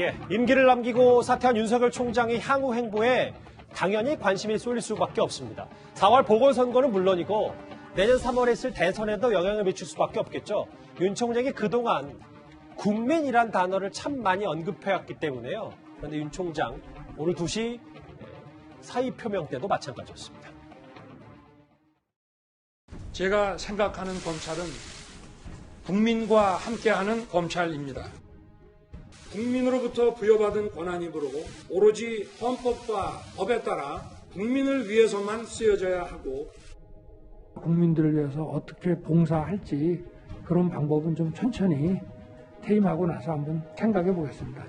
예, 임기를 남기고 사퇴한 윤석열 총장의 향후 행보에 당연히 관심이 쏠릴 수밖에 없습니다. 4월 보궐선거는 물론이고 내년 3월에 있을 대선에도 영향을 미칠 수밖에 없겠죠. 윤 총장이 그동안 국민이란 단어를 참 많이 언급해왔기 때문에요. 그런데 윤 총장 오늘 2시 사의 표명 때도 마찬가지였습니다. 제가 생각하는 검찰은 국민과 함께하는 검찰입니다. 국민으로부터 부여받은 권한이므로 오로지 헌법과 법에 따라 국민을 위해서만 쓰여져야 하고 국민들을 위해서 어떻게 봉사할지 그런 방법은 좀 천천히 퇴임하고 나서 한번 생각해 보겠습니다.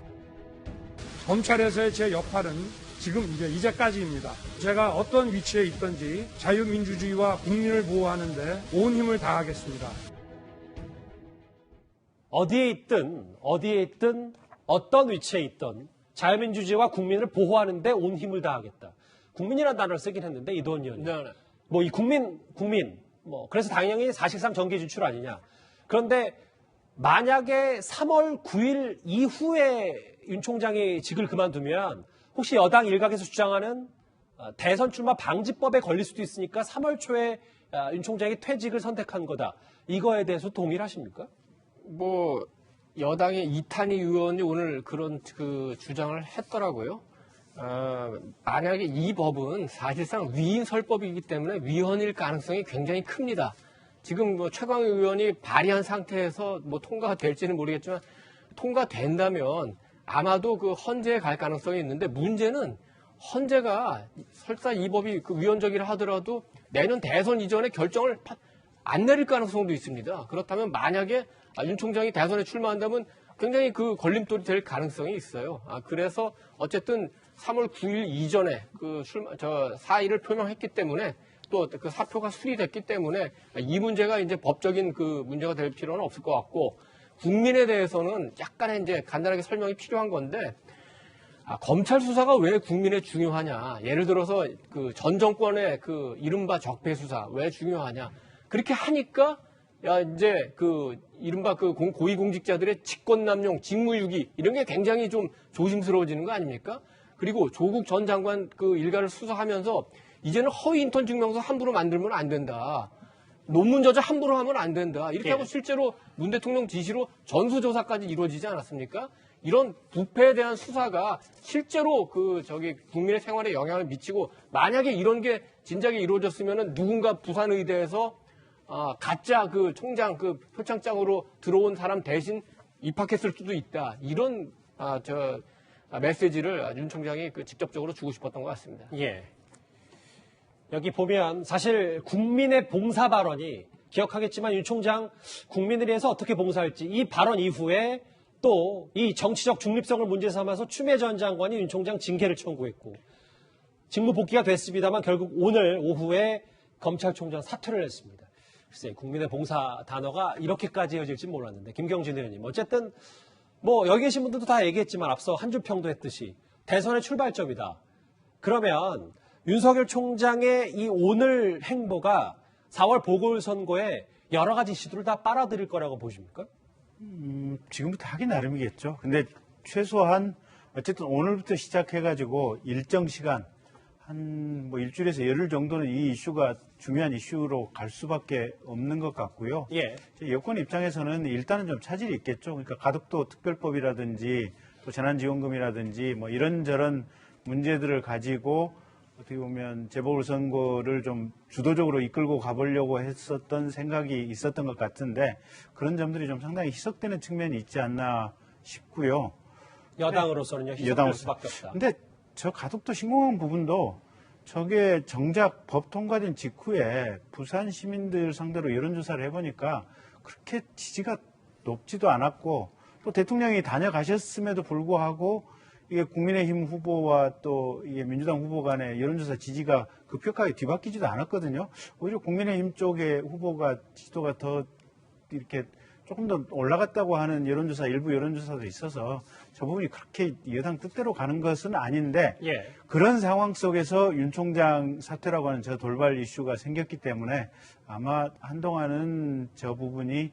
검찰에서의 제 역할은 지금 이제까지입니다. 제가 어떤 위치에 있든지 자유민주주의와 국민을 보호하는 데 온 힘을 다하겠습니다. 어디에 있든 어떤 위치에 있든 자유민주주의와 국민을 보호하는 데 온 힘을 다하겠다. 국민이라는 단어를 쓰긴 했는데 이도원 의원이. 네. 뭐 이 국민 그래서 당연히 사실상 정계 진출 아니냐. 그런데 만약에 3월 9일 이후에 윤 총장이 직을 그만두면 혹시 여당 일각에서 주장하는 대선 출마 방지법에 걸릴 수도 있으니까 3월 초에 윤 총장이 퇴직을 선택한 거다. 이거에 대해서 동의를 하십니까? 뭐 여당의 이탄희 의원이 오늘 그런 주장을 했더라고요. 만약에 이 법은 사실상 위인 설법이기 때문에 위헌일 가능성이 굉장히 큽니다. 지금 뭐 최광희 의원이 발의한 상태에서 뭐 통과가 될지는 모르겠지만 통과된다면 아마도 그 헌재에 갈 가능성이 있는데 문제는 헌재가 설사 이 법이 위헌적이라 하더라도 내년 대선 이전에 결정을 안 내릴 가능성도 있습니다. 그렇다면 만약에 윤 총장이 대선에 출마한다면 굉장히 그 걸림돌이 될 가능성이 있어요. 그래서 어쨌든 3월 9일 이전에 사의를 표명했기 때문에 또 그 사표가 수리됐기 때문에 이 문제가 이제 법적인 그 문제가 될 필요는 없을 것 같고 국민에 대해서는 약간의 이제 간단하게 설명이 필요한 건데 검찰 수사가 왜 국민에 중요하냐. 예를 들어서 그 전 정권의 그 이른바 적폐 수사 왜 중요하냐. 그렇게 하니까 이제 그 이른바 그 고위공직자들의 직권남용, 직무유기 이런 게 굉장히 좀 조심스러워지는 거 아닙니까? 그리고 조국 전 장관 그 일가를 수사하면서 이제는 허위 인턴 증명서 함부로 만들면 안 된다. 논문 저자 함부로 하면 안 된다. 이렇게 하고 실제로 문 대통령 지시로 전수조사까지 이루어지지 않았습니까? 이런 부패에 대한 수사가 실제로 국민의 생활에 영향을 미치고 만약에 이런 게 진작에 이루어졌으면은 누군가 부산의대에서 가짜 그 총장 그 표창장으로 들어온 사람 대신 입학했을 수도 있다. 이런 메시지를 윤 총장이 직접적으로 주고 싶었던 것 같습니다. 예. 여기 보면 사실 국민의 봉사 발언이 기억하겠지만 윤 총장 국민을 위해서 어떻게 봉사할지 이 발언 이후에 또 이 정치적 중립성을 문제 삼아서 추미애 전 장관이 윤 총장 징계를 청구했고 직무 복귀가 됐습니다만 결국 오늘 오후에 검찰총장 사퇴를 했습니다. 글쎄 국민의 봉사 단어가 이렇게까지 이어질지 몰랐는데 김경진 의원님 어쨌든 뭐 여기 계신 분들도 다 얘기했지만 앞서 한 줄 평도 했듯이 대선의 출발점이다. 그러면 윤석열 총장의 이 오늘 행보가 4월 보궐선거에 여러 가지 이슈들을 다 빨아들일 거라고 보십니까? 지금부터 하기 나름이겠죠. 근데 최소한 어쨌든 오늘부터 시작해가지고 일정 시간 한 뭐 일주일에서 열흘 정도는 이 이슈가 중요한 이슈로 갈 수밖에 없는 것 같고요. 예. 여권 입장에서는 일단은 좀 차질이 있겠죠. 그러니까 가덕도 특별법이라든지 또 재난지원금이라든지 뭐 이런저런 문제들을 가지고 어떻게 보면 재보궐선거를 좀 주도적으로 이끌고 가보려고 했었던 생각이 있었던 것 같은데 그런 점들이 좀 상당히 희석되는 측면이 있지 않나 싶고요. 여당으로서는요. 희석될 수밖에 없다. 근데 저 가덕도 신공항 부분도 저게 정작 법 통과된 직후에 부산 시민들 상대로 여론조사를 해보니까 그렇게 지지가 높지도 않았고 또 대통령이 다녀가셨음에도 불구하고 이게 국민의힘 후보와 또 이게 민주당 후보 간의 여론조사 지지가 급격하게 뒤바뀌지도 않았거든요. 오히려 국민의힘 쪽의 후보가 지지도가 더 이렇게 조금 더 올라갔다고 하는 일부 여론조사도 있어서 저 부분이 그렇게 여당 뜻대로 가는 것은 아닌데 예. 그런 상황 속에서 윤 총장 사퇴라고 하는 저 돌발 이슈가 생겼기 때문에 아마 한동안은 저 부분이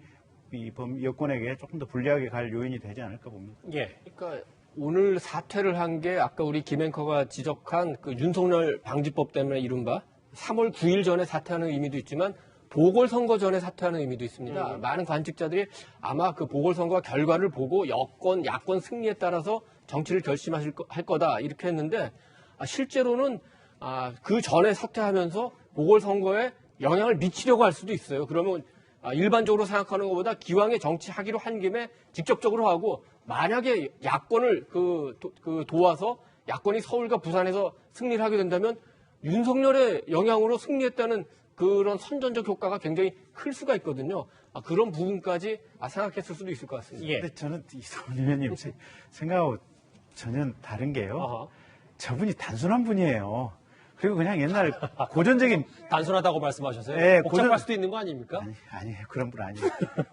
이 여권에게 조금 더 불리하게 갈 요인이 되지 않을까 봅니다. 예. 그러니까 오늘 사퇴를 한 게 아까 우리 김 앵커가 지적한 그 윤석열 방지법 때문에 이른바 3월 9일 전에 사퇴하는 의미도 있지만 보궐선거 전에 사퇴하는 의미도 있습니다. 많은 관측자들이 아마 그 보궐선거 결과를 보고 여권, 야권 승리에 따라서 정치를 할 거다 이렇게 했는데 실제로는 그 전에 사퇴하면서 보궐선거에 영향을 미치려고 할 수도 있어요. 그러면 일반적으로 생각하는 것보다 기왕에 정치하기로 한 김에 직접적으로 하고 만약에 야권을 도와서 야권이 서울과 부산에서 승리를 하게 된다면 윤석열의 영향으로 승리했다는 그런 선전적 효과가 굉장히 클 수가 있거든요. 그런 부분까지 생각했을 수도 있을 것 같습니다. 예. 근데 저는 이성훈 의원님 생각하고 전혀 다른 게요. 어허. 저분이 단순한 분이에요. 그리고 그냥 옛날 고전적인 단순하다고 말씀하셨어요. 예, 복잡할 수도 있는 거 아닙니까? 아니에요. 그런 분 아니에요.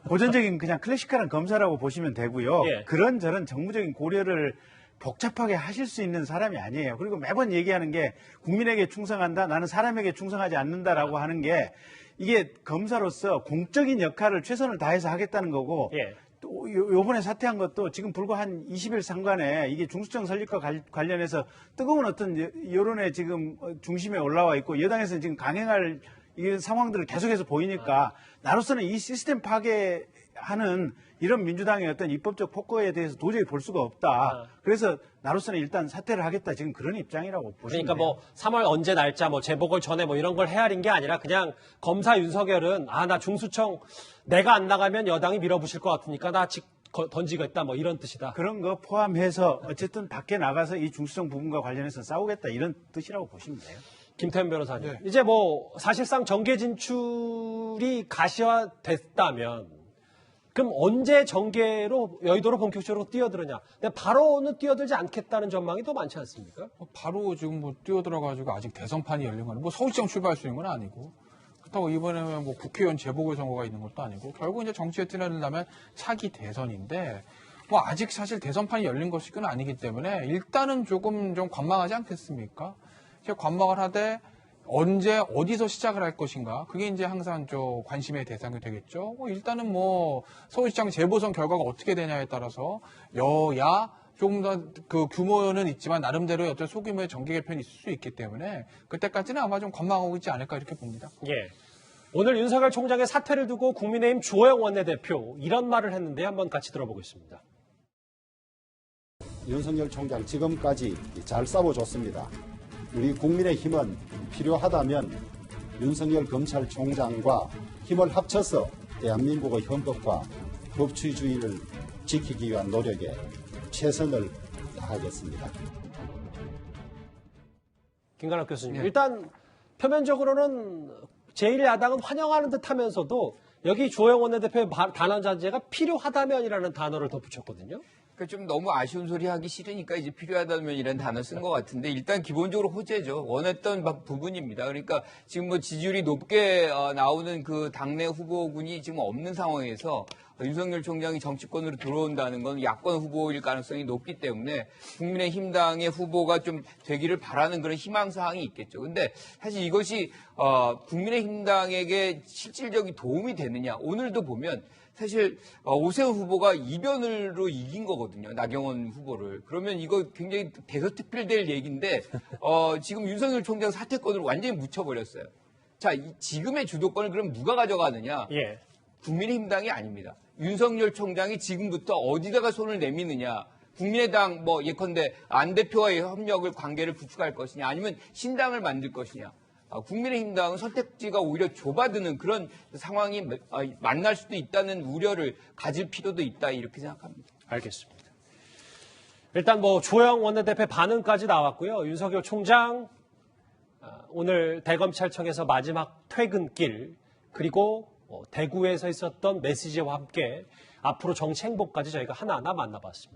고전적인 그냥 클래식한 검사라고 보시면 되고요. 예. 그런저런 정무적인 고려를 복잡하게 하실 수 있는 사람이 아니에요. 그리고 매번 얘기하는 게 국민에게 충성한다, 나는 사람에게 충성하지 않는다라고 하는 게 이게 검사로서 공적인 역할을 최선을 다해서 하겠다는 거고 예. 또 요번에 사퇴한 것도 지금 불과 한 20일 상관에 이게 중수청 설립과 관련해서 뜨거운 어떤 여론의 지금 중심에 올라와 있고 여당에서는 지금 강행할 이 상황들을 계속해서 보이니까 나로서는 이 시스템 파괴하는 이런 민주당의 어떤 입법적 폭거에 대해서 도저히 볼 수가 없다. 그래서 나로서는 일단 사퇴를 하겠다. 지금 그런 입장이라고 보시면 그러니까 돼요. 뭐 3월 언제 날짜 뭐 재보궐 전에 뭐 이런 걸 헤아린 게 아니라 그냥 검사 윤석열은 나 중수청 내가 안 나가면 여당이 밀어붙일 것 같으니까 나 던지겠다 뭐 이런 뜻이다. 그런 거 포함해서 어쨌든 밖에 나가서 이 중수청 부분과 관련해서 싸우겠다 이런 뜻이라고 보시면 돼요. 김태현 변호사님. 이제 뭐 사실상 정계 진출이 가시화됐다면 그럼 언제 정계로 여의도로 본격적으로 뛰어드느냐? 근데 바로는 뛰어들지 않겠다는 전망이 더 많지 않습니까? 바로 지금 뭐 뛰어들어가지고 아직 대선판이 열린 거는 뭐 서울시장 출발할 수 있는 건 아니고 그렇다고 이번에 뭐 국회의원 재보궐선거가 있는 것도 아니고 결국 이제 정치에 뛰어들려면 차기 대선인데 뭐 아직 사실 대선판이 열린 것이건 아니기 때문에 일단은 조금 좀 관망하지 않겠습니까? 이제 관망을 하되 언제 어디서 시작을 할 것인가 그게 이제 항상 관심의 대상이 되겠죠. 일단은 뭐 서울시장 재보선 결과가 어떻게 되냐에 따라서 여야 조금 더 그 규모는 있지만 나름대로의 어떤 소규모의 정계 개편이 있을 수 있기 때문에 그때까지는 아마 좀 관망하고 있지 않을까 이렇게 봅니다. 예. 오늘 윤석열 총장의 사퇴를 두고 국민의힘 주호영 원내대표 이런 말을 했는데 한번 같이 들어보겠습니다. 윤석열 총장 지금까지 잘 싸워줬습니다. 우리 국민의힘은 필요하다면 윤석열 검찰총장과 힘을 합쳐서 대한민국의 헌법과 법치주의를 지키기 위한 노력에 최선을 다하겠습니다. 김관학 교수님. 일단 표면적으로는 제1야당은 환영하는 듯 하면서도 여기 주호영 원내대표의 단언 자제가 필요하다면이라는 단어를 덧붙였거든요. 그러니까 좀 너무 아쉬운 소리 하기 싫으니까 이제 필요하다면이라는 단어 쓴 것 같은데 일단 기본적으로 호재죠. 원했던 부분입니다. 그러니까 지금 뭐 지지율이 높게 나오는 그 당내 후보군이 지금 없는 상황에서 윤석열 총장이 정치권으로 들어온다는 건 야권 후보일 가능성이 높기 때문에 국민의힘당의 후보가 좀 되기를 바라는 그런 희망사항이 있겠죠. 근데 사실 이것이 국민의힘당에게 실질적인 도움이 되느냐. 오늘도 보면 사실 오세훈 후보가 이변으로 이긴 거거든요. 나경원 후보를. 그러면 이거 굉장히 대서특필될 얘기인데 지금 윤석열 총장 사퇴권을 완전히 묻혀버렸어요. 자, 지금의 주도권을 그럼 누가 가져가느냐? 예. 국민의힘당이 아닙니다. 윤석열 총장이 지금부터 어디다가 손을 내미느냐? 국민의당 뭐 예컨대 안 대표와의 협력을 관계를 구축할 것이냐, 아니면 신당을 만들 것이냐? 국민의힘당은 선택지가 오히려 좁아드는 그런 상황이 만날 수도 있다는 우려를 가질 필요도 있다 이렇게 생각합니다. 알겠습니다. 일단 뭐 주호영 원내대표 반응까지 나왔고요. 윤석열 총장 오늘 대검찰청에서 마지막 퇴근길 그리고 대구에서 있었던 메시지와 함께 앞으로 정치 행보까지 저희가 하나하나 만나봤습니다.